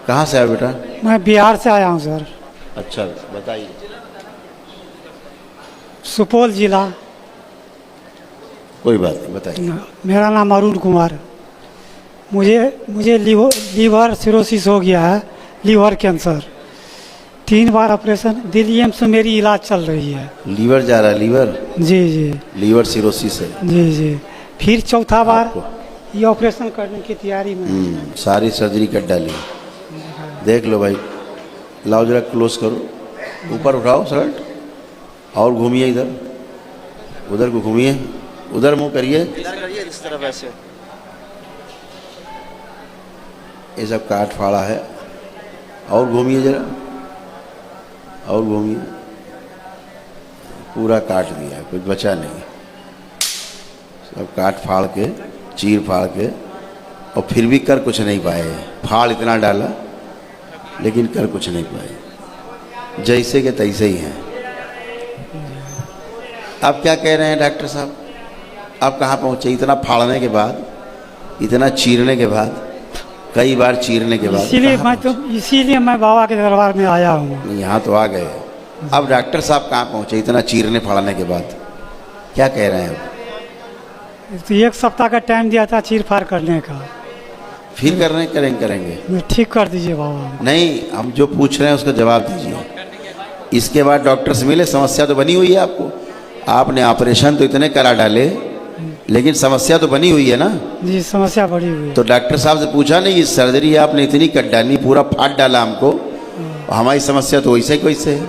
कहाँ से आए बेटा? मैं बिहार से आया हूँ सर। अच्छा, बताइए। सुपौल जिला। कोई बात नहीं, बताइए। मेरा नाम अरुण कुमार। मुझे लीवर सिरोसिस हो गया है, लीवर कैंसर। 3 बार ऑपरेशन, दिल्ली एम्स में मेरी इलाज चल रही है। लीवर जा रहा है, लीवर? जी जी। लीवर सिरोसिस है? जी जी। फिर चौथा बार आपको ये ऑपरेशन करने की तैयारी में है। सारी सर्जरी कर डाली। देख लो भाई, लाओ जरा क्लोज करो, ऊपर उठाओ शर्ट और घूमिए इधर, उधर को घूमिए, उधर मुंह करिए, इस तरफ ऐसे। ये सब काट फाड़ा है। और घूमिए जरा, और घूमिए, पूरा काट दिया, कुछ बचा नहीं, सब काट फाड़ के, चीर फाड़ के, और फिर भी कर कुछ नहीं पाए। फाड़ इतना डाला लेकिन कर कुछ नहीं पाए, जैसे के तैसे ही हैं। आप क्या कह रहे हैं डॉक्टर साहब? आप कहाँ पहुँचे इतना फाड़ने के बाद, इतना चीरने के बाद, कई बार चीरने के बाद? इसीलिए मैं बाबा के दरबार में आया हूँ। यहाँ तो आ गए। अब डॉक्टर साहब कहाँ पहुँचे इतना चीरने फाड़ने के बाद? क्या कह रहे हैं? तो 1 सप्ताह का टाइम दिया था चीर फाड़ करने का। फिर करेंगे। ठीक कर दीजिए बाबा। नहीं, हम जो पूछ रहे हैं उसका जवाब दीजिए। इसके बाद डॉक्टर से मिले, समस्या तो बनी हुई है आपको। आपने ऑपरेशन तो इतने करा डाले, लेकिन समस्या तो बनी हुई है ना? जी, समस्या बड़ी हुई है। तो डॉक्टर साहब से पूछा नहीं, इस सर्जरी आपने इतनी कर डाली, पूरा फाड़ डाला हमको, हमारी समस्या तो वैसे कैसे है?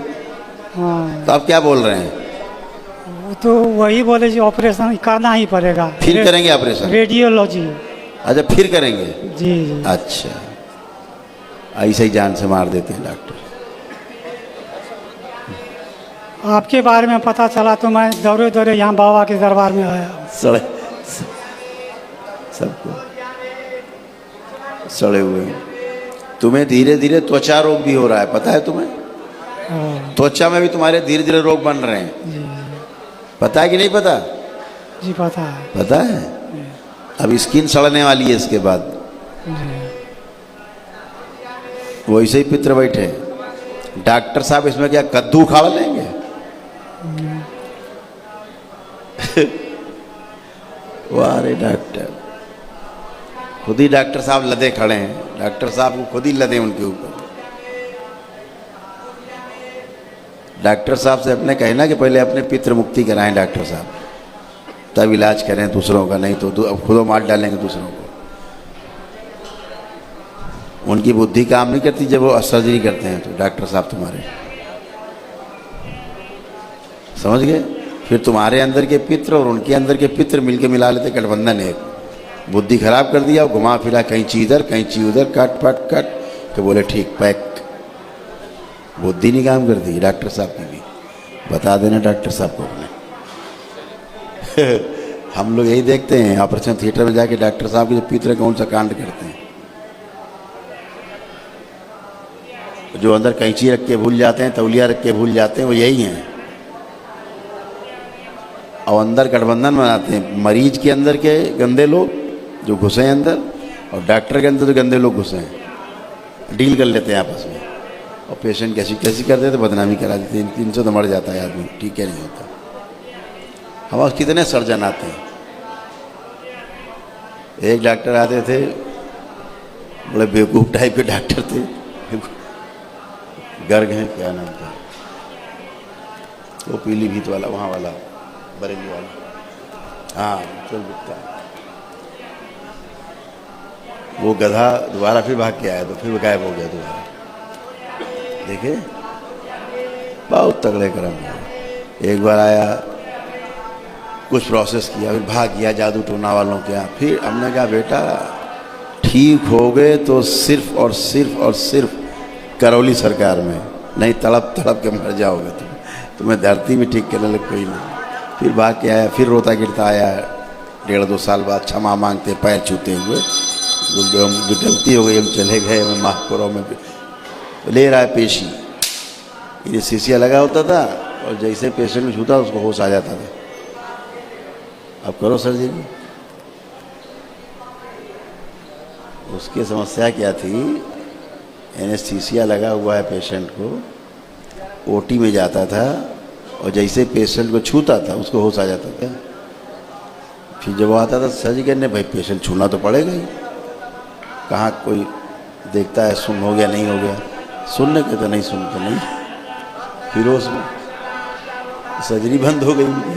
हाँ। तो आप क्या बोल रहे हैं? वो तो वही बोले जी ऑपरेशन करना ही पड़ेगा। फिर करेंगे ऑपरेशन? रेडियोलॉजी। अच्छा, फिर करेंगे? जी जी। अच्छा, ऐसे ही जान से मार देते हैं डॉक्टर। आपके बारे में पता चला तो मैं दौड़े दौड़े यहाँ बाबा के दरबार में आया। सड़े सबको सड़े हुए। तुम्हें धीरे धीरे त्वचा रोग भी हो रहा है, पता है तुम्हें? त्वचा में भी तुम्हारे धीरे धीरे रोग बन रहे हैं। जी पता है कि नहीं पता? जी पता है। पता है। अब स्किन सड़ने वाली है इसके बाद। वैसे ही पित्र बैठे। डॉक्टर साहब इसमें क्या कद्दू उखाड़ लेंगे? वाह रे डॉक्टर, खुद ही डॉक्टर साहब लदे खड़े हैं। डॉक्टर साहब को खुद ही लदे उनके ऊपर। डॉक्टर साहब से अपने कहना कि पहले अपने पितृ मुक्ति कराएं डॉक्टर साहब, तब इलाज करें दूसरों का, नहीं तो खुद मार डालेंगे दूसरों को। उनकी बुद्धि काम नहीं करती जब वो सर्जरी करते हैं तो डॉक्टर साहब तुम्हारे, समझ गए? फिर तुम्हारे अंदर के पित्र और उनके अंदर के पित्र मिलके मिला लेते, गठबंधन है। बुद्धि खराब कर दिया, घुमा फिरा, कहीं ची इधर कहीं ची उधर, कट पट कट, तो बोले ठीक पैक। बुद्धि नहीं काम करती डॉक्टर साहब की भी। बता देना डॉक्टर साहब को अपने। हम लोग यही देखते हैं ऑपरेशन थिएटर में जाके डॉक्टर साहब के जो पित्र कौन सा कांड करते हैं। जो अंदर कैंची रख के भूल जाते हैं, तौलिया रख के भूल जाते हैं, वो यही हैं। और अंदर गठबंधन बनाते हैं, मरीज के अंदर के गंदे लोग जो घुसे हैं अंदर, और डॉक्टर के अंदर जो गंदे लोग घुसे हैं, डील कर लेते हैं आपस में। और पेशेंट कैसी कैसी करते हैं तो बदनामी करा देते हैं। 300 तो मर जाता है आदमी, ठीक है नहीं होता। हमारे कितने सर्जन आते हैं। एक डॉक्टर आते थे, बड़े बेवकूफ़ टाइप के डॉक्टर थे, गर्ग हैं, क्या नाम था वो, पीलीभीत वाला, वहाँ वाला, बरेली वाला, हाँ चल गुप्ता। वो गधा दोबारा फिर भाग के आया तो फिर गायब हो गया दोबारा। देखे, बहुत तगड़े कर्म है। एक बार आया, कुछ प्रोसेस किया, फिर भाग गया जादू टोना वालों के यहाँ। फिर हमने कहा बेटा ठीक हो गए तो सिर्फ और सिर्फ और सिर्फ करौली सरकार में, नहीं तड़प तड़प के मर जाओगे तुम्हें धरती में ठीक करने लग कोई नहीं। फिर भाग के आया, फिर रोता गिरता आया 1.5-2 साल बाद, क्षमा मांगते पैर छूते हुए, जो गलती हो गई हम चले गए, हमें माफ़ करो। में ले रहा है पेशी, ये शीशिया लगा होता था, और जैसे पेशेंट में छूता उसको होश आ जाता था। अब करो सर्जरी। उसकी समस्या क्या थी, एनेस्थीसिया लगा हुआ है पेशेंट को, ओटी में जाता था और जैसे पेशेंट को छूता था उसको होश आ जाता था। फिर जब वो आता था सर्जरी करने, भाई पेशेंट छूना तो पड़ेगा ही, कहाँ कोई देखता है सुन हो गया नहीं हो गया, सुनने के तो नहीं, सुन तो नहीं। फिर उसमें सर्जरी बंद हो गई उनकी,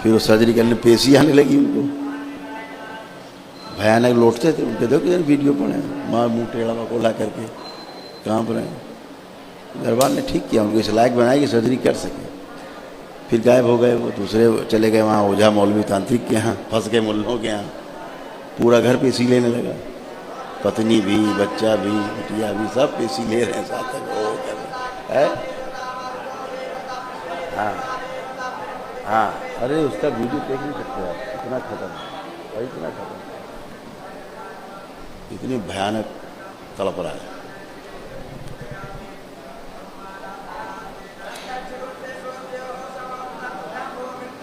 फिर वो सर्जरी करने पेशी आने लगी उनको, भयानक लौटते थे उनके। देखो यार वीडियो पड़े, माँ मुँह टेढ़ा मकोला करके काँप रहे हैं। दरबार ने ठीक किया, उनको इस लायक बनाया कि सर्जरी कर सके। फिर गायब हो गए, वो दूसरे चले गए वहाँ ओझा मौलवी तांत्रिक के यहाँ, फंस गए मुल्लों के यहाँ। पूरा घर पेशी लेने लगा, पत्नी भी, बच्चा भी, बिटिया भी, सब पेशी ले रहे हैं साथ है। हाँ हाँ, अरे उसका वीडियो देख नहीं सकते आप, इतना खत्म है, इतना खत्म, इतनी भयानक तड़प रहा है।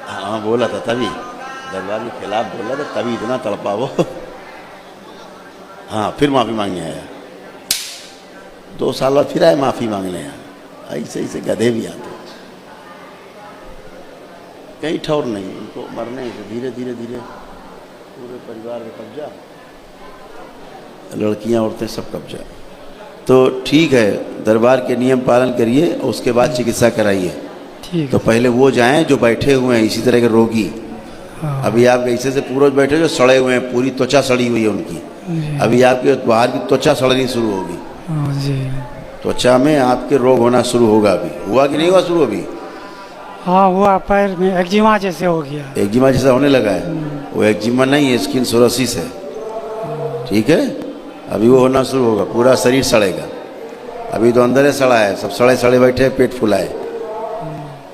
हाँ बोला था तभी, दरबार के खिलाफ बोला था तभी इतना तड़पा वो। हाँ फिर माफ़ी मांगने आया, 2 साल बाद फिर आए माफ़ी मांगने आया। ऐसे ऐसे गधे भी आते, कहीं ठौर नहीं, उनको मरने से धीरे धीरे धीरे पूरे परिवार में कब्जा, लड़कियां औरतें सब कब्जा। तो ठीक है, दरबार के नियम पालन करिए और उसके बाद चिकित्सा कराइए। तो पहले वो जाएं जो बैठे हुए हैं इसी तरह के रोगी। हाँ। अभी आप ऐसे से पूर्वज बैठे जो सड़े हुए हैं, पूरी त्वचा सड़ी हुई है उनकी, अभी आपके बाहर की त्वचा सड़नी शुरू होगी, त्वचा में आपके रोग होना शुरू होगा। अभी हुआ कि नहीं हुआ शुरू? अभी हाँ हुआ, पैर में एक्जिमा जैसे हो गया, एक्जिमा जैसा होने लगा है। वो एक्जिमा नहीं है, स्किन सोरोसिस है, ठीक है। अभी वो होना शुरू होगा, पूरा शरीर सड़ेगा। अभी तो अंदर है सड़ा है, सब सड़े सड़े बैठे हैं, पेट फूला है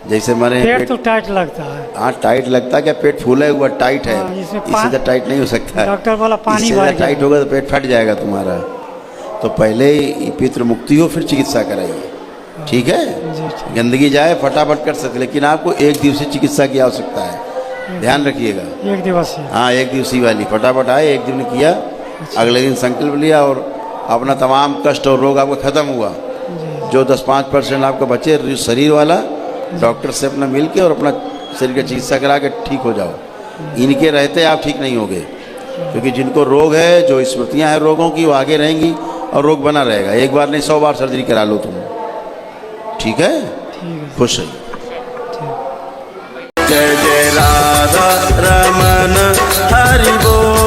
जैसे माने पेट तो टाइट लगता है। हाँ टाइट लगता है, क्या पेट फूला हुआ टाइट है, इससे तो टाइट नहीं हो सकता है। डॉक्टर बोला पानी भर गया, टाइट होगा तो पेट फट जाएगा तुम्हारा। तो पहले ही पितृ मुक्ति हो फिर चिकित्सा कराइए, ठीक है। गंदगी जाए फटाफट कर सकते, लेकिन आपको 1 दिवसीय चिकित्सा की आवश्यकता है, ध्यान रखिएगा। 1 दिवसीय, हाँ 1 दिवसीय वाली, फटाफट आए, 1 दिन किया, अगले दिन संकल्प लिया और अपना तमाम कष्ट और रोग आपका खत्म हुआ। जो 10-5% आपका बचे शरीर वाला, डॉक्टर से अपना मिल के और अपना शरीर का चिकित्सा करा के ठीक हो जाओ। इनके रहते आप ठीक नहीं होगे, क्योंकि जिनको रोग है, जो स्मृतियां हैं रोगों की, वो आगे रहेंगी और रोग बना रहेगा। एक बार नहीं 100 बार सर्जरी करा लो तुम, ठीक है। खुश रहिए। जय जय राधा रमन हरि बोल।